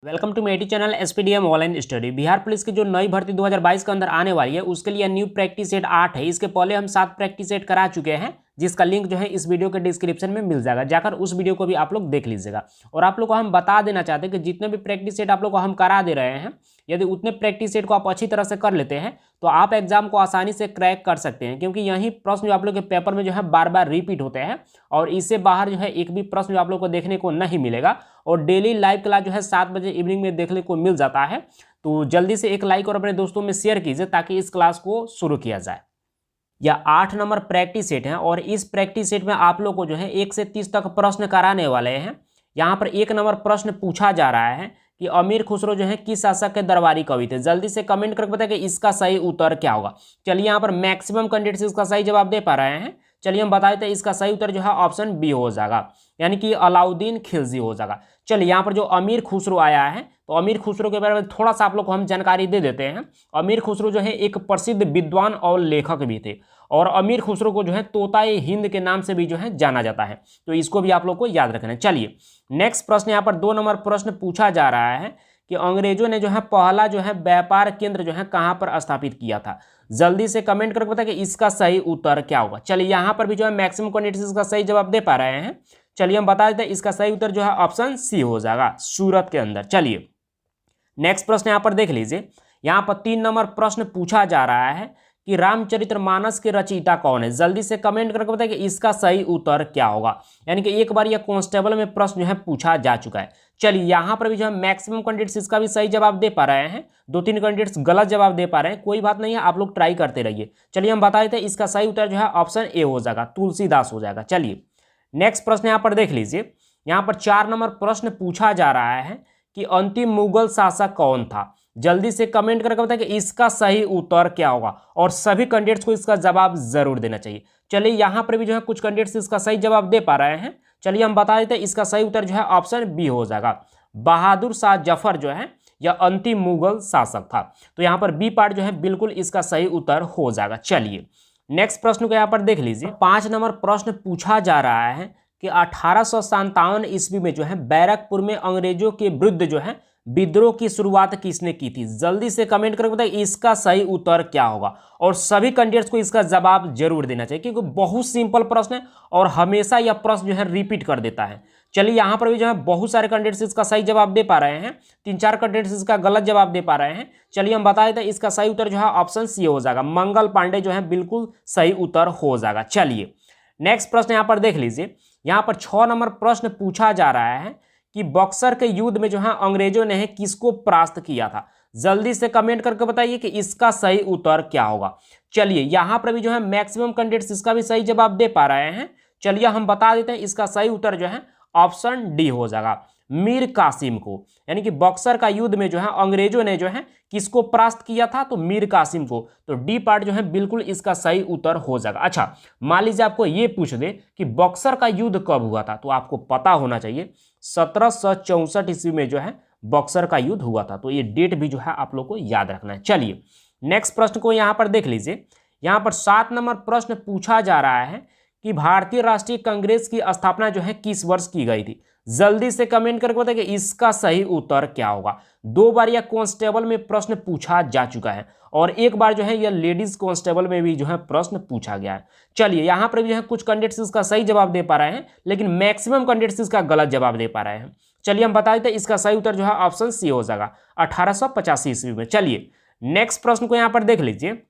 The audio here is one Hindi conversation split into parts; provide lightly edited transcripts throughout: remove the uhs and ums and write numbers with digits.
वेलकम टू मेटी channel SPDM online study. Bihar police की जो नई भर्ती 2022 के अंदर आने वाली है उसके लिए न्यू प्रैक्टिस सेट 8 है। इसके पहले हम 7 प्रैक्टिस सेट करा चुके हैं, जिसका लिंक जो है इस वीडियो के डिस्क्रिप्शन में मिल जाएगा। जाकर उस वीडियो को भी आप लोग देख लीजिएगा। और आप लोग को हम बता देना चाहते हैं कि जितने भी प्रैक्टिस सेट आप लोग को हम करा दे रहे हैं, यदि उतने प्रैक्टिस सेट को आप अच्छी तरह से कर लेते हैं तो आप एग्जाम को आसानी से क्रैक कर सकते हैं, क्योंकि यही प्रश्न जो आप लोग के पेपर में जो है बार बार रिपीट होते हैं और इससे बाहर जो है एक भी प्रश्न जो आप लोग को देखने को नहीं मिलेगा। और डेली लाइव क्लास जो है 7 बजे इवनिंग में देखने को मिल जाता है। तो जल्दी से एक लाइक और अपने दोस्तों में शेयर कीजिए ताकि इस क्लास को शुरू किया जाए। यह 8 नंबर प्रैक्टिस सेट है और इस प्रैक्टिस सेट में आप लोग को जो है 1 से 30 तक प्रश्न कराने वाले हैं। यहाँ पर 1 नंबर प्रश्न पूछा जा रहा है कि अमीर खुसरो जो है किस शासक के दरबारी कवि थे। जल्दी से कमेंट करके बताएं कि इसका सही उत्तर क्या होगा। चलिए यहाँ पर मैक्सिमम कैंडिडेट्स इसका सही जवाब दे पा रहे हैं। चलिए हम बता देते हैं इसका सही उत्तर जो है ऑप्शन बी हो जाएगा, यानी कि अलाउद्दीन खिलजी हो जाएगा। चलिए यहाँ पर जो अमीर खुसरो आया है तो अमीर खुसरो के बारे में थोड़ा सा आप लोग को हम जानकारी दे देते हैं। अमीर खुसरो जो है एक प्रसिद्ध विद्वान और लेखक भी थे और अमीर खुसरो को जो है तोताए हिंद के नाम से भी जो है जाना जाता है, तो इसको भी आप लोग को याद रखना है। चलिए नेक्स्ट प्रश्न, यहाँ पर 2 नंबर प्रश्न पूछा जा रहा है कि अंग्रेजों ने जो है पहला जो है व्यापार केंद्र जो है कहाँ पर स्थापित किया था। जल्दी से कमेंट करके बताएं कि इसका सही उत्तर क्या होगा। चलिए यहाँ पर भी जो है मैक्सिमम कैंडिडेट्स इसका सही जवाब दे पा रहे हैं। चलिए हम बता देते हैं इसका सही उत्तर जो है ऑप्शन सी हो जाएगा, सूरत के अंदर। चलिए नेक्स्ट प्रश्न यहाँ पर देख लीजिए। यहाँ पर 3 नंबर प्रश्न पूछा जा रहा है कि रामचरितमानस के रचयिता कौन है। जल्दी से कमेंट करके बताएं कि इसका सही उत्तर क्या होगा। यानी कि एक बार यह कांस्टेबल में प्रश्न जो है पूछा जा चुका है। चलिए यहाँ पर भी जो है मैक्सिमम कैंडिडेट्स इसका भी सही जवाब दे पा रहे हैं, 2-3 कैंडिडेट्स गलत जवाब दे पा रहे हैं। कोई बात नहीं है, आप लोग ट्राई करते रहिए। चलिए हम बता देते हैं इसका सही उत्तर जो है ऑप्शन ए हो जाएगा, तुलसीदास हो जाएगा। चलिए नेक्स्ट प्रश्न यहाँ पर देख लीजिए। यहाँ पर 4 नंबर प्रश्न पूछा जा रहा है कि अंतिम मुगल शासक कौन था। जल्दी से कमेंट करके बताएं कि इसका सही उत्तर क्या होगा और सभी कैंडिडेट्स को इसका जवाब जरूर देना चाहिए। चलिए यहाँ पर भी जो है कुछ कैंडिडेट्स इसका सही जवाब दे पा रहे हैं। चलिए हम बता देते हैं इसका सही उत्तर जो है ऑप्शन बी हो जाएगा, बहादुर शाह जफर जो है यह अंतिम मुगल शासक था। तो यहाँ पर बी पार्ट जो है बिल्कुल इसका सही उत्तर हो जाएगा। चलिए नेक्स्ट प्रश्न को यहाँ पर देख लीजिए। 5 नंबर प्रश्न पूछा जा रहा है कि 1857 ईस्वी में जो है बैरकपुर में अंग्रेजों के विरुद्ध जो है विद्रोह की शुरुआत किसने की थी। जल्दी से कमेंट करके बताइए इसका सही उत्तर क्या होगा और सभी कैंडिडेट्स को इसका जवाब जरूर देना चाहिए, क्योंकि बहुत सिंपल प्रश्न है और हमेशा यह प्रश्न जो है रिपीट कर देता है। चलिए यहाँ पर भी जो है बहुत सारे कैंडिडेट्स इसका सही जवाब दे पा रहे हैं, 3-4 कैंडिडेट्स इसका गलत जवाब दे पा रहे हैं। चलिए हम बता देते हैं इसका सही उत्तर जो है ऑप्शन सी हो जाएगा, मंगल पांडे जो है बिल्कुल सही उत्तर हो जाएगा। चलिए नेक्स्ट प्रश्न यहाँ पर देख लीजिए। यहाँ पर 6 नंबर प्रश्न पूछा जा रहा है कि बक्सर के युद्ध में जो है अंग्रेजों ने किसको परास्त किया था। जल्दी से कमेंट करके बताइए कि इसका सही उत्तर क्या होगा। चलिए यहाँ पर भी जो है मैक्सिमम कैंडिडेट्स इसका भी सही जवाब दे पा रहे हैं। चलिए हम बता देते हैं इसका सही उत्तर जो है ऑप्शन डी हो जाएगा, मीर कासिम को। यानी कि बक्सर का युद्ध में जो है अंग्रेजों ने जो है किसको परास्त किया था, तो मीर कासिम को। तो डी पार्ट जो है बिल्कुल इसका सही उत्तर हो जाएगा। अच्छा, मान लीजिए आपको ये पूछ दे कि बक्सर का युद्ध कब हुआ था, तो आपको पता होना चाहिए 1764 ईस्वी में जो है बक्सर का युद्ध हुआ था। तो ये डेट भी जो है आप लोग को याद रखना है। चलिए नेक्स्ट प्रश्न को यहाँ पर देख लीजिए। यहाँ पर 7 नंबर प्रश्न पूछा जा रहा है कि भारतीय राष्ट्रीय कांग्रेस की स्थापना जो है किस वर्ष की गई थी। जल्दी से कमेंट करके बताइए कि इसका सही उत्तर क्या होगा। 2 बार यह कांस्टेबल में प्रश्न पूछा जा चुका है और एक बार जो है यह लेडीज कांस्टेबल में भी जो है प्रश्न पूछा गया है। चलिए यहाँ पर भी जो है कुछ कैंडिडेट्स इसका सही जवाब दे पा रहे हैं, लेकिन मैक्सिमम कैंडिडेट्स इसका गलत जवाब दे पा रहे हैं। चलिए हम बता देते हैं इसका सही उत्तर जो है ऑप्शन सी हो जाएगा, 1885 ईस्वी में। चलिए नेक्स्ट प्रश्न को यहाँ पर देख लीजिए।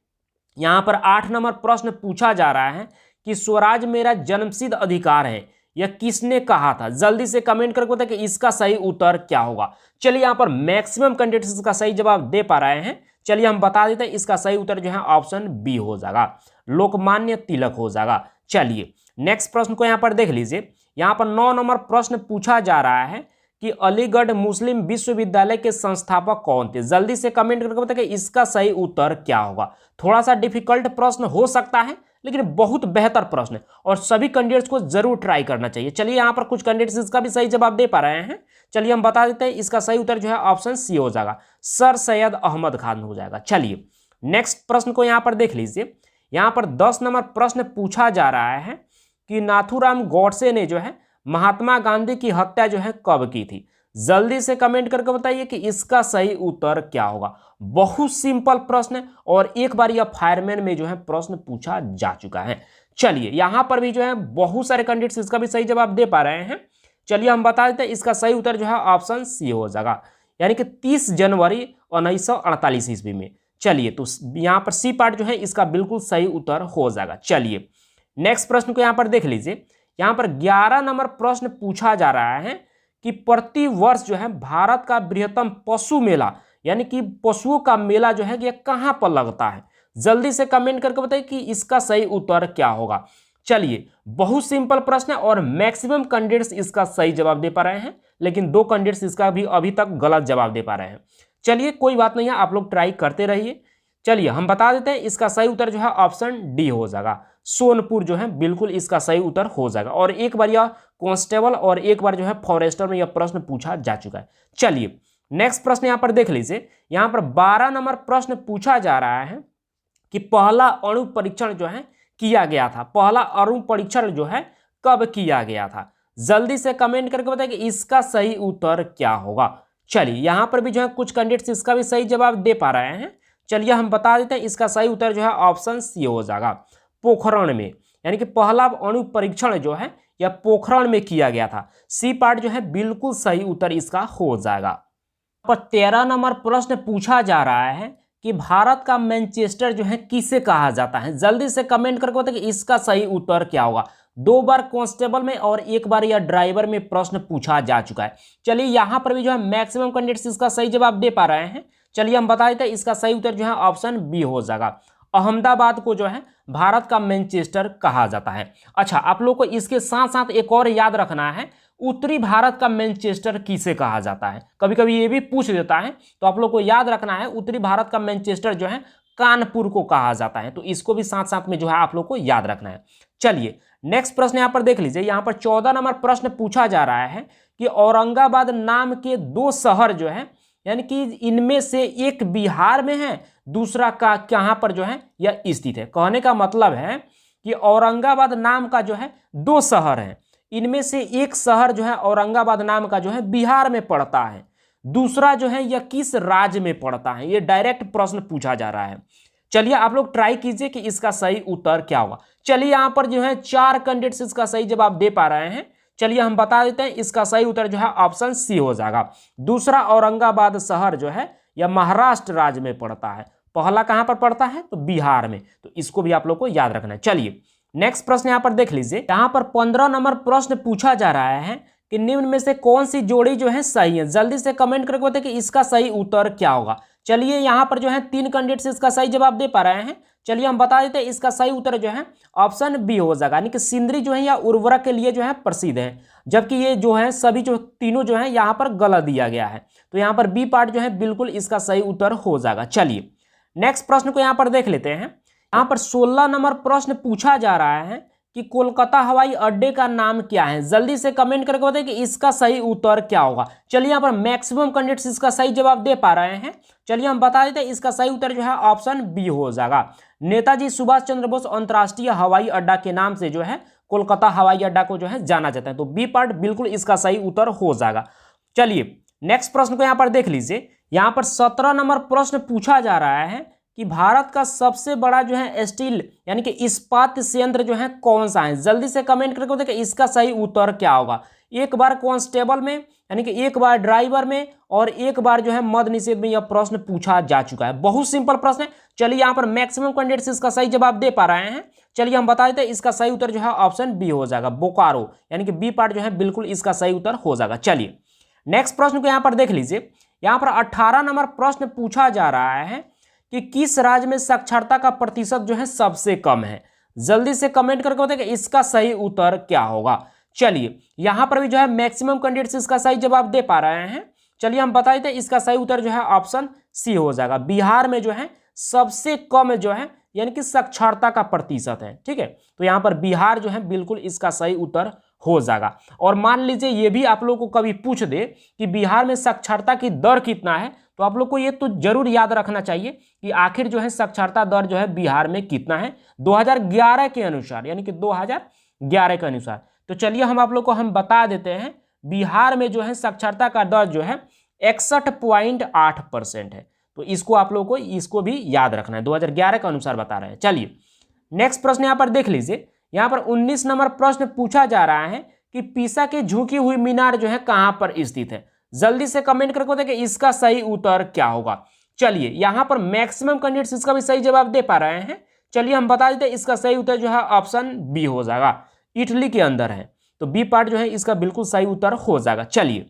यहाँ पर 8 नंबर प्रश्न पूछा जा रहा है कि स्वराज मेरा जन्मसिद्ध अधिकार है, यह किसने कहा था। जल्दी से कमेंट करके बताएं कि इसका सही उत्तर क्या होगा। चलिए यहाँ पर मैक्सिमम कैंडिडेट्स इसका सही जवाब दे पा रहे हैं। चलिए हम बता देते हैं इसका सही उत्तर जो है ऑप्शन बी हो जाएगा, लोकमान्य तिलक हो जाएगा। चलिए नेक्स्ट प्रश्न को यहाँ पर देख लीजिए। यहाँ पर 9 नंबर प्रश्न पूछा जा रहा है कि अलीगढ़ मुस्लिम विश्वविद्यालय के संस्थापक कौन थे। जल्दी से कमेंट करके बताइए कि इसका सही उत्तर क्या होगा। थोड़ा सा डिफिकल्ट प्रश्न हो सकता है, लेकिन बहुत बेहतर प्रश्न है और सभी कैंडिडेट्स को जरूर ट्राई करना चाहिए। चलिए यहाँ पर कुछ कैंडिडेट्स इसका भी सही जवाब दे पा रहे हैं। चलिए हम बता देते हैं इसका सही उत्तर जो है ऑप्शन सी हो जाएगा, सर सैयद अहमद खान हो जाएगा। चलिए नेक्स्ट प्रश्न को यहाँ पर देख लीजिए। यहाँ पर 10 नंबर प्रश्न पूछा जा रहा है कि नाथूराम गॉडसे ने जो है महात्मा गांधी की हत्या जो है कब की थी। जल्दी से कमेंट करके बताइए कि इसका सही उत्तर क्या होगा। बहुत सिंपल प्रश्न है और एक बार यह फायरमैन में जो है प्रश्न पूछा जा चुका है। चलिए यहां पर भी जो है बहुत सारे कैंडिडेट्स इसका भी सही जवाब दे पा रहे हैं। चलिए हम बता देते हैं, इसका सही उत्तर जो है ऑप्शन सी हो जाएगा, यानी कि 30 जनवरी 1948 ईस्वी में। चलिए तो यहां पर सी पार्ट जो है इसका बिल्कुल सही उत्तर हो जाएगा। चलिए नेक्स्ट प्रश्न को यहां पर देख लीजिए। यहां पर 11 नंबर प्रश्न पूछा जा रहा है कि प्रति वर्ष जो है भारत का बृहत्तम पशु मेला, यानी कि पशुओं का मेला जो है ये कहां पर लगता है। जल्दी से कमेंट करके बताइए कि इसका सही उत्तर क्या होगा। चलिए बहुत सिंपल प्रश्न है और मैक्सिमम कैंडिडेट्स इसका सही जवाब दे पा रहे हैं, लेकिन 2 कैंडिडेट्स इसका भी अभी तक गलत जवाब दे पा रहे हैं। चलिए कोई बात नहीं है, आप लोग ट्राई करते रहिए। चलिए हम बता देते हैं, इसका सही उत्तर जो है ऑप्शन डी हो जाएगा। सोनपुर जो है बिल्कुल इसका सही उत्तर हो जाएगा। और एक बार यह कांस्टेबल और एक बार जो है फॉरेस्टर में यह प्रश्न पूछा जा चुका है। चलिए नेक्स्ट प्रश्न यहां पर देख लीजिए। यहां पर 12 नंबर प्रश्न पूछा जा रहा है कि पहला अणु परीक्षण जो है किया गया था, पहला अणु परीक्षण जो है कब किया गया था। जल्दी से कमेंट करके बताइए कि इसका सही उत्तर क्या होगा। चलिए यहां पर भी जो है कुछ कैंडिडेट्स इसका भी सही जवाब दे पा रहे हैं। चलिए हम बता देते हैं, इसका सही उत्तर जो है ऑप्शन सी हो जाएगा, पोखरण में, यानी कि पहला अणु परीक्षण जो है यह पोखरण में किया गया था। सी पार्ट जो है बिल्कुल सही उत्तर इसका हो जाएगा। पर 13 नंबर प्रश्न पूछा जा रहा है कि भारत का मैनचेस्टर जो है किसे कहा जाता है। जल्दी से कमेंट करके बताइए कि इसका सही उत्तर क्या होगा। 2 बार कांस्टेबल में और 1 बार यह ड्राइवर में प्रश्न पूछा जा चुका है। चलिए यहां पर भी जो है मैक्सिमम कैंडिडेट्स इसका सही जवाब दे पा रहे हैं। चलिए हम बता देते हैं, इसका सही उत्तर जो है ऑप्शन बी हो जाएगा। अहमदाबाद को जो है भारत का मैनचेस्टर कहा जाता है। अच्छा, आप लोग को इसके साथ साथ एक और याद रखना है, उत्तरी भारत का मैनचेस्टर किसे कहा जाता है। कभी कभी ये भी पूछ देता है, तो आप लोग को याद रखना है उत्तरी भारत का मैनचेस्टर जो है कानपुर को कहा जाता है। तो इसको भी साथ साथ में जो है आप लोग को याद रखना है। चलिए नेक्स्ट प्रश्न यहां पर देख लीजिए। यहां पर 14 नंबर प्रश्न पूछा जा रहा है कि औरंगाबाद नाम के 2 शहर जो है, यानी कि इनमें से एक बिहार में है, दूसरा का कहां पर जो है यह स्थित है। कहने का मतलब है कि औरंगाबाद नाम का जो है 2 शहर है, इनमें से एक शहर जो है औरंगाबाद नाम का जो है बिहार में पड़ता है, दूसरा जो है यह किस राज्य में पड़ता है। ये डायरेक्ट प्रश्न पूछा जा रहा है। चलिए आप लोग ट्राई कीजिए कि इसका सही उत्तर क्या होगा। चलिए यहां पर जो है 4 कैंडिडेट्स इसका सही जवाब दे पा रहे हैं। चलिए हम बता देते हैं, इसका सही उत्तर जो है ऑप्शन सी हो जाएगा। दूसरा औरंगाबाद शहर जो है यह महाराष्ट्र राज्य में पड़ता है, पहला कहां पर पड़ता है तो बिहार में। तो इसको भी आप लोग को याद रखना है। चलिए नेक्स्ट प्रश्न यहां पर देख लीजिए। यहां पर 15 नंबर प्रश्न पूछा जा रहा है कि निम्न में से कौन सी जोड़ी जो है सही है। जल्दी से कमेंट करके बताइए कि इसका सही उत्तर क्या होगा। चलिए यहां पर जो है 3 कैंडिडेट्स इसका सही जवाब दे पा रहे हैं। चलिए हम बता देते हैं, इसका सही उत्तर जो है ऑप्शन बी हो जाएगा, यानी कि सिंदरी जो है या उर्वरक के लिए जो है प्रसिद्ध है, जबकि ये जो है सभी जो तीनों जो है यहाँ पर गलत दिया गया है। तो यहाँ पर बी पार्ट जो है बिल्कुल इसका सही उत्तर हो जाएगा। चलिए नेक्स्ट प्रश्न को यहाँ पर देख लेते हैं। यहाँ पर 16 नंबर प्रश्न पूछा जा रहा है कि कोलकाता हवाई अड्डे का नाम क्या है। जल्दी से कमेंट करके बताइए कि इसका सही उत्तर क्या होगा। चलिए यहाँ पर मैक्सिमम कैंडिडेट्स इसका सही जवाब दे पा रहे हैं। चलिए हम बता देते हैं, इसका सही उत्तर जो है ऑप्शन बी हो जाएगा। नेताजी सुभाष चंद्र बोस अंतर्राष्ट्रीय हवाई अड्डा के नाम से जो है कोलकाता हवाई अड्डा को जो है जाना जाता है। तो बी पार्ट बिल्कुल इसका सही उत्तर हो जाएगा। चलिए नेक्स्ट प्रश्न को यहाँ पर देख लीजिए। यहाँ पर 17 नंबर प्रश्न पूछा जा रहा है कि भारत का सबसे बड़ा जो है स्टील यानी कि इस्पात संयंत्र जो है कौन सा है। जल्दी से कमेंट करके बताइए कि इसका सही उत्तर क्या होगा। 1 बार कांस्टेबल में, यानी कि 1 बार ड्राइवर में और 1 बार जो है मद निषेध में यह प्रश्न पूछा जा चुका है। बहुत सिंपल प्रश्न है। चलिए यहाँ पर मैक्सिमम कैंडिडेट्स इसका सही जवाब दे पा रहे हैं। चलिए हम बता देते हैं, इसका सही उत्तर जो है ऑप्शन बी हो जाएगा, बोकारो, यानी कि बी पार्ट जो है बिल्कुल इसका सही उत्तर हो जाएगा। चलिए नेक्स्ट प्रश्न को यहाँ पर देख लीजिए। यहाँ पर 18 नंबर प्रश्न पूछा जा रहा है कि किस राज्य में साक्षरता का प्रतिशत जो है सबसे कम है। जल्दी से कमेंट करके बताइए कि इसका सही उत्तर क्या होगा। चलिए यहां पर भी जो है मैक्सिमम कैंडिडेट्स इसका सही जवाब दे पा रहे हैं। चलिए हम बता देते हैं, इसका सही उत्तर जो है ऑप्शन सी हो जाएगा। बिहार में जो है सबसे कम जो है यानी कि साक्षरता का प्रतिशत है। ठीक है, तो यहां पर बिहार जो है बिल्कुल इसका सही उत्तर हो जाएगा। और मान लीजिए ये भी आप लोग को कभी पूछ दे कि बिहार में साक्षरता की दर कितना है, तो आप लोग को ये तो जरूर याद रखना चाहिए कि आखिर जो है साक्षरता दर जो है बिहार में कितना है 2011 के अनुसार, यानी कि 2011 के अनुसार। तो चलिए हम आप लोग को हम बता देते हैं बिहार में जो है साक्षरता का दर जो है 61.8% है। तो इसको आप लोगों को इसको भी याद रखना है, 2011 के अनुसार बता रहे हैं। चलिए नेक्स्ट प्रश्न यहाँ पर देख लीजिए। यहाँ पर 19 नंबर प्रश्न पूछा जा रहा है कि पीसा की झुकी हुई मीनार जो है कहाँ पर स्थित है। जल्दी से कमेंट करके बताइए कि इसका सही उत्तर क्या होगा। चलिए यहाँ पर मैक्सिमम कैंडिडेट्स इसका भी सही जवाब दे पा रहे हैं। चलिए हम बता देते हैं, इसका सही उत्तर जो है ऑप्शन बी हो जाएगा, इटली के अंदर है। तो बी पार्ट जो है इसका बिल्कुल सही उत्तर हो जाएगा। चलिए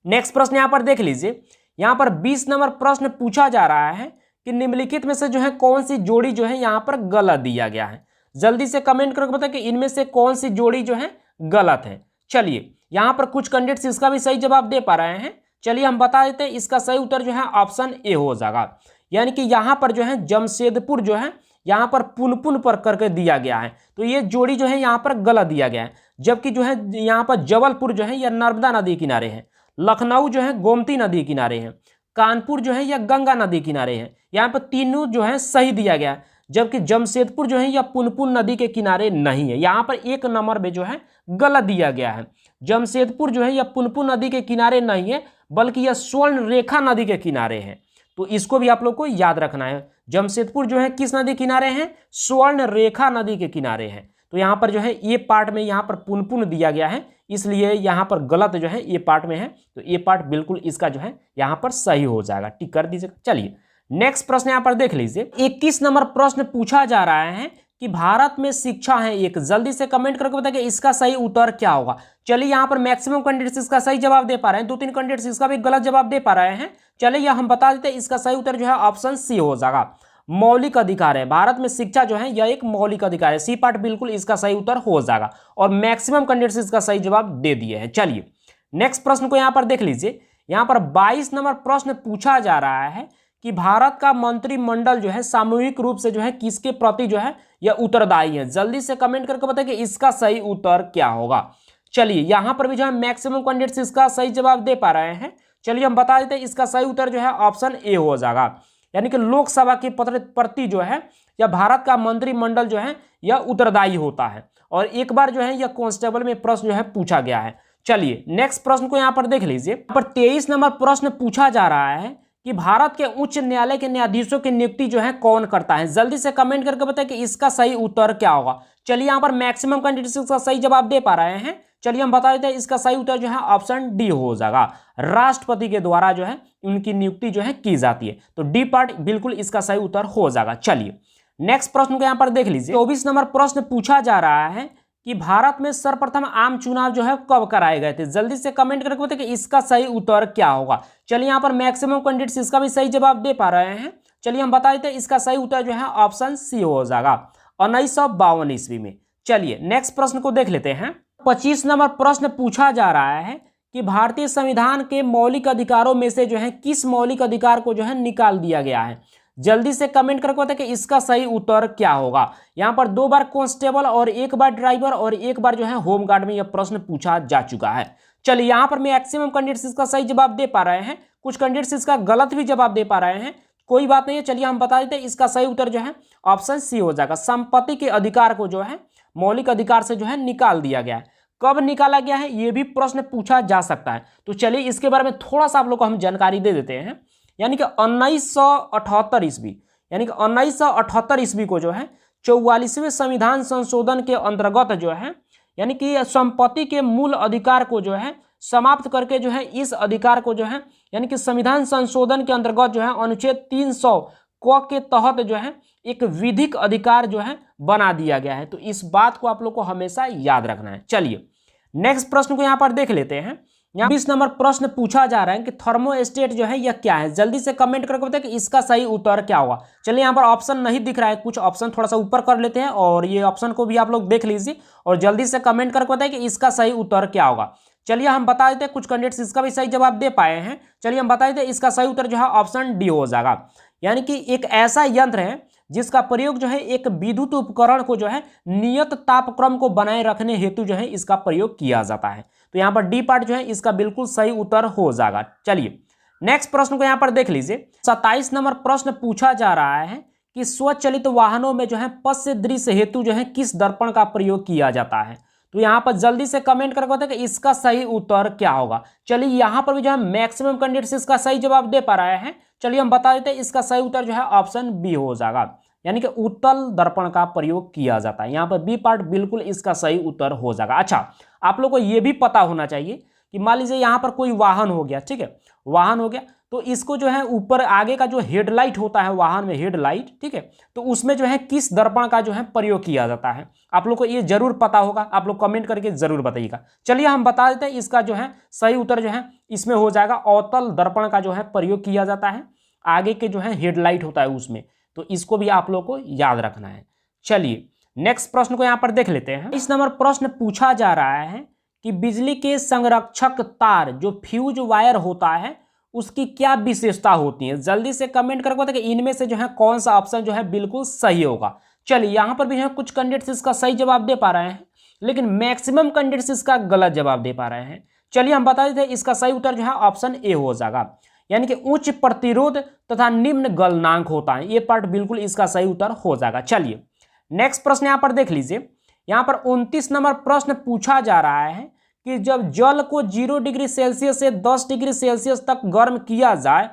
नेक्स्ट प्रश्न यहाँ पर देख लीजिए। यहाँ पर 20 नंबर प्रश्न पूछा जा रहा है कि निम्नलिखित में से जो है कौन सी जोड़ी जो है यहाँ पर गलत दिया गया है। जल्दी से कमेंट करके बताएं कि इनमें से कौन सी जोड़ी जो है गलत है। चलिए यहाँ पर कुछ कैंडिडेट्स इसका भी सही जवाब दे पा रहे हैं। चलिए हम बता देते हैं, इसका सही उत्तर जो है ऑप्शन ए हो जाएगा। यानी कि यहाँ पर जो है जमशेदपुर जो है यहाँ पर पुनपुन पर करके दिया गया है। तो ये जोड़ी जो है यहाँ पर गलत दिया गया है। जबकि जो है यहाँ पर जबलपुर जो है यह नर्मदा नदी किनारे है, लखनऊ जो है गोमती नदी किनारे है, कानपुर जो है यह गंगा नदी किनारे है। यहाँ पर तीनों जो है सही दिया गया है। जबकि जमशेदपुर जो है यह पुनपुन नदी के किनारे नहीं है, यहाँ पर एक नंबर में जो है गलत दिया गया है। जमशेदपुर जो है यह पुनपुन नदी के किनारे नहीं है, बल्कि यह स्वर्ण रेखा नदी के किनारे है। तो इसको भी आप लोग को याद रखना है। जमशेदपुर जो है किस नदी किनारे है? स्वर्ण रेखा नदी के किनारे है। तो यहाँ पर जो है ये पार्ट में यहाँ पर पुनपुन दिया गया है, इसलिए यहाँ पर गलत जो है ये पार्ट में है। तो ये पार्ट बिल्कुल इसका जो है यहाँ पर सही हो जाएगा, टिक कर दीजिएगा। चलिए नेक्स्ट प्रश्न यहाँ पर देख लीजिए। 21 नंबर प्रश्न पूछा जा रहा है कि भारत में शिक्षा है एक। जल्दी से कमेंट करके बताइए कि इसका सही उत्तर क्या होगा। चलिए यहाँ पर मैक्सिमम कैंडिडेट्स इसका सही जवाब दे पा रहे हैं, 2-3 कैंडिडेट्स इसका भी गलत जवाब दे पा रहे हैं। चलिए यह हम बता देते हैं, इसका सही उत्तर जो है ऑप्शन सी हो जाएगा, मौलिक अधिकार है। भारत में शिक्षा जो है यह एक मौलिक अधिकार है। सी पार्ट बिल्कुल इसका सही उत्तर हो जाएगा और मैक्सिमम कैंडिडेट्स इसका सही जवाब दे दिए हैं। चलिए नेक्स्ट प्रश्न को यहाँ पर देख लीजिए। यहाँ पर 22 नंबर प्रश्न पूछा जा रहा है कि भारत का मंत्रिमंडल जो है सामूहिक रूप से जो है किसके प्रति जो है यह उत्तरदायी है। जल्दी से कमेंट करके बताइए कि इसका सही उत्तर क्या होगा। चलिए यहाँ पर भी जो है मैक्सिमम कैंडिडेट्स इसका सही जवाब दे पा रहे हैं। चलिए हम बता देते हैं, इसका सही उत्तर जो है ऑप्शन ए हो जाएगा। यानी कि लोकसभा के प्रति जो है या भारत का मंत्रिमंडल जो है यह उत्तरदायी होता है। और एक बार जो है यह कांस्टेबल में प्रश्न जो है पूछा गया है। चलिए नेक्स्ट प्रश्न को यहाँ पर देख लीजिए। यहाँ पर 23 नंबर प्रश्न पूछा जा रहा है कि भारत के उच्च न्यायालय के न्यायाधीशों की नियुक्ति जो है कौन करता है। जल्दी से कमेंट करके बताएं कि इसका सही उत्तर क्या होगा। चलिए यहाँ पर मैक्सिमम कैंडिडेट्स इसका सही जवाब दे पा रहे हैं। चलिए हम बता देते हैं, इसका सही उत्तर जो है ऑप्शन डी हो जाएगा, राष्ट्रपति के द्वारा जो है उनकी नियुक्ति जो है की जाती है। तो डी पार्ट बिल्कुल इसका सही उत्तर हो जाएगा। चलिए नेक्स्ट प्रश्न को यहाँ पर देख लीजिए। 24 नंबर प्रश्न पूछा जा रहा है कि भारत में सर्वप्रथम आम चुनाव जो है कब कराए गए थे। जल्दी से कमेंट करके बताइए कि इसका सही उत्तर क्या होगा। चलिए यहाँ पर मैक्सिमम कैंडिडेट्स इसका भी सही जवाब दे पा रहे हैं। चलिए हम बता देते हैं, इसका सही उत्तर जो है ऑप्शन सी हो जाएगा, 1952 ईस्वी में। चलिए नेक्स्ट प्रश्न को देख लेते हैं। 25 नंबर प्रश्न पूछा जा रहा है कि भारतीय संविधान के मौलिक अधिकारों में से जो है किस मौलिक अधिकार को जो है निकाल दिया गया है। जल्दी से कमेंट करके बताएं कि इसका सही उत्तर क्या होगा। यहाँ पर 2 बार कांस्टेबल और 1 बार ड्राइवर और 1 बार जो है होमगार्ड में यह प्रश्न पूछा जा चुका है। चलिए यहाँ पर मैक्सिमम कैंडिडेट्स इसका सही जवाब दे पा रहे हैं, कुछ कैंडिडेट्स इसका गलत भी जवाब दे पा रहे हैं, कोई बात नहीं है। चलिए हम बता देते हैं, इसका सही उत्तर जो है ऑप्शन सी हो जाएगा, संपत्ति के अधिकार को जो है मौलिक अधिकार से जो है निकाल दिया गया है। कब निकाला गया है ये भी प्रश्न पूछा जा सकता है। तो चलिए इसके बारे में थोड़ा सा आप लोग को हम जानकारी दे देते हैं। यानी कि 1978 ईस्वी, यानी कि 1978 ईस्वी को जो है 44वें संविधान संशोधन के अंतर्गत जो है यानी कि संपत्ति के मूल अधिकार को जो है समाप्त करके जो है इस अधिकार को जो है यानी कि संविधान संशोधन के अंतर्गत जो है अनुच्छेद 300 क के तहत जो है एक विधिक अधिकार जो है बना दिया गया है। तो इस बात को आप लोग को हमेशा याद रखना है। चलिए नेक्स्ट प्रश्न को यहाँ पर देख लेते हैं। यहाँ 20 नंबर प्रश्न पूछा जा रहा है कि थर्मोस्टेट जो है यह क्या है। जल्दी से कमेंट करके बताएं कि इसका सही उत्तर क्या होगा। चलिए यहाँ पर ऑप्शन नहीं दिख रहा है, कुछ ऑप्शन थोड़ा सा ऊपर कर लेते हैं और ये ऑप्शन को भी आप लोग देख लीजिए और जल्दी से कमेंट करके बताएं कि इसका सही उत्तर क्या होगा। चलिए हम बता देते हैं, कुछ कैंडिडेट्स इसका भी सही जवाब दे पाए हैं। चलिए हम बता देते हैं, इसका सही उत्तर जो है ऑप्शन डी हो जाएगा। यानी कि एक ऐसा यंत्र है जिसका प्रयोग जो है एक विद्युत उपकरण को जो है नियत तापक्रम को बनाए रखने हेतु जो है इसका प्रयोग किया जाता है। तो यहाँ पर डी पार्ट जो है इसका बिल्कुल सही उत्तर हो जाएगा। चलिए नेक्स्ट प्रश्न को यहाँ पर देख लीजिए। 27 नंबर प्रश्न पूछा जा रहा है कि स्वचालित वाहनों में जो है पश्य दृश्य हेतु जो है किस दर्पण का प्रयोग किया जाता है। तो यहाँ पर जल्दी से कमेंट करके बताइए कि इसका सही उत्तर क्या होगा। चलिए यहाँ पर भी जो है मैक्सिमम कैंडिडेट्स इसका सही जवाब दे पा रहे हैं। चलिए हम बता देते हैं, इसका सही उत्तर जो है ऑप्शन बी हो जाएगा, यानी कि उत्तल दर्पण का प्रयोग किया जाता है। यहाँ पर बी पार्ट बिल्कुल इसका सही उत्तर हो जाएगा। अच्छा, आप लोग को यह भी पता होना चाहिए कि मान लीजिए यहाँ पर कोई वाहन हो गया, ठीक है, वाहन हो गया, तो इसको जो है ऊपर आगे का जो हेडलाइट होता है वाहन में, हेडलाइट, ठीक है, तो उसमें जो है किस दर्पण का जो है प्रयोग किया जाता है, आप लोग को ये जरूर पता होगा। आप लोग कमेंट करके जरूर बताइएगा। चलिए हम बता देते हैं, इसका जो है सही उत्तर जो है इसमें हो जाएगा अवतल दर्पण का जो है प्रयोग किया जाता है, आगे के जो है हेडलाइट होता है उसमें, तो इसको भी आप लोग को याद रखना है। चलिए नेक्स्ट प्रश्न को यहाँ पर देख लेते हैं। इस नंबर प्रश्न पूछा जा रहा है कि बिजली के संरक्षक तार जो फ्यूज वायर होता है उसकी क्या विशेषता होती है। जल्दी से कमेंट करके बताइए कि इनमें से जो है कौन सा ऑप्शन जो है बिल्कुल सही होगा। चलिए यहाँ पर भी जो है कुछ कैंडिडेट्स इसका सही जवाब दे पा रहे हैं, लेकिन मैक्सिमम कैंडिडेट्स इसका गलत जवाब दे पा रहे हैं। चलिए हम बता देते हैं, इसका सही उत्तर जो है ऑप्शन ए हो जाएगा, यानी कि उच्च प्रतिरोध तथा निम्न गलनांक होता है। ये पार्ट बिल्कुल इसका सही उत्तर हो जाएगा। चलिए नेक्स्ट प्रश्न यहाँ पर देख लीजिए। यहाँ पर 29 नंबर प्रश्न पूछा जा रहा है कि जब जल को 0 डिग्री सेल्सियस से 10 डिग्री सेल्सियस तक गर्म किया जाए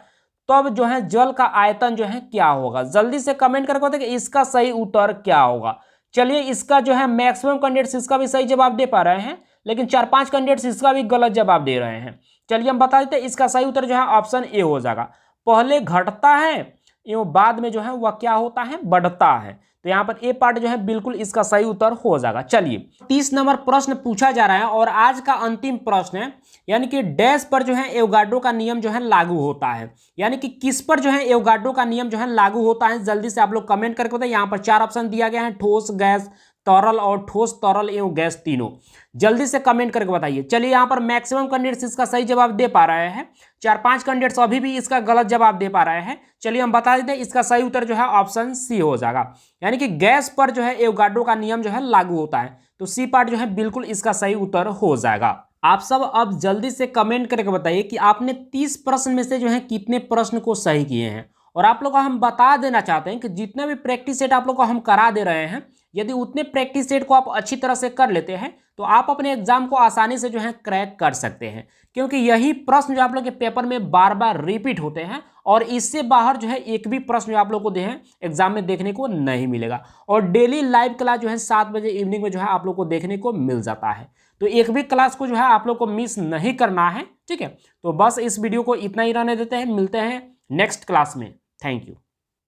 तब जो है जल का आयतन जो है क्या होगा। जल्दी से कमेंट करके बताइए कि इसका सही उत्तर क्या होगा। चलिए इसका जो है मैक्सिमम कैंडिडेट्स इसका भी सही जवाब दे पा रहे हैं, लेकिन 4-5 कैंडिडेट्स इसका भी गलत जवाब दे रहे हैं। चलिए हम बता देते हैं, इसका सही उत्तर जो है ऑप्शन ए हो जाएगा, पहले घटता है एवं बाद में जो है वह क्या होता है, बढ़ता है। तो यहाँ पर ए पार्ट जो है बिल्कुल इसका सही उत्तर हो जाएगा। चलिए 30 नंबर प्रश्न पूछा जा रहा है और आज का अंतिम प्रश्न है, यानी कि डैश पर जो है एवोगाड्रो का नियम जो है लागू होता है, यानी कि किस पर जो है एवोगाड्रो का नियम जो है लागू होता है। जल्दी से आप लोग कमेंट करके बताइए। यहाँ पर 4 ऑप्शन दिया गया है, ठोस, गैस, तरल और ठोस, तरल एवं गैस तीनों। जल्दी से कमेंट करके बताइए। चलिए यहाँ पर मैक्सिमम कैंडिडेट्स इसका सही जवाब दे पा रहे हैं, 4-5 कैंडिडेट्स अभी भी इसका गलत जवाब दे पा रहे हैं। चलिए हम बता देते हैं, इसका सही उत्तर जो है ऑप्शन सी हो जाएगा, यानी कि गैस पर जो है एवोगाड्रो का नियम जो है लागू होता है। तो सी पार्ट जो है बिल्कुल इसका सही उत्तर हो जाएगा। आप सब अब जल्दी से कमेंट करके बताइए कि आपने 30 प्रश्न में से जो है कितने प्रश्न को सही किए हैं। और आप लोग को हम बता देना चाहते हैं कि जितने भी प्रैक्टिस सेट आप लोग को हम करा दे रहे हैं, यदि उतने प्रैक्टिस सेट को आप अच्छी तरह से कर लेते हैं तो आप अपने एग्जाम को आसानी से जो है क्रैक कर सकते हैं, क्योंकि यही प्रश्न जो आप लोग के पेपर में बार बार रिपीट होते हैं और इससे बाहर जो है एक भी प्रश्न जो आप लोग को दे हैं एग्जाम में देखने को नहीं मिलेगा। और डेली लाइव क्लास जो है 7 बजे इवनिंग में जो है आप लोग को देखने को मिल जाता है। तो एक भी क्लास को जो है आप लोग को मिस नहीं करना है, ठीक है। तो बस इस वीडियो को इतना ही रहने देते हैं, मिलते हैं नेक्स्ट क्लास में। Thank you.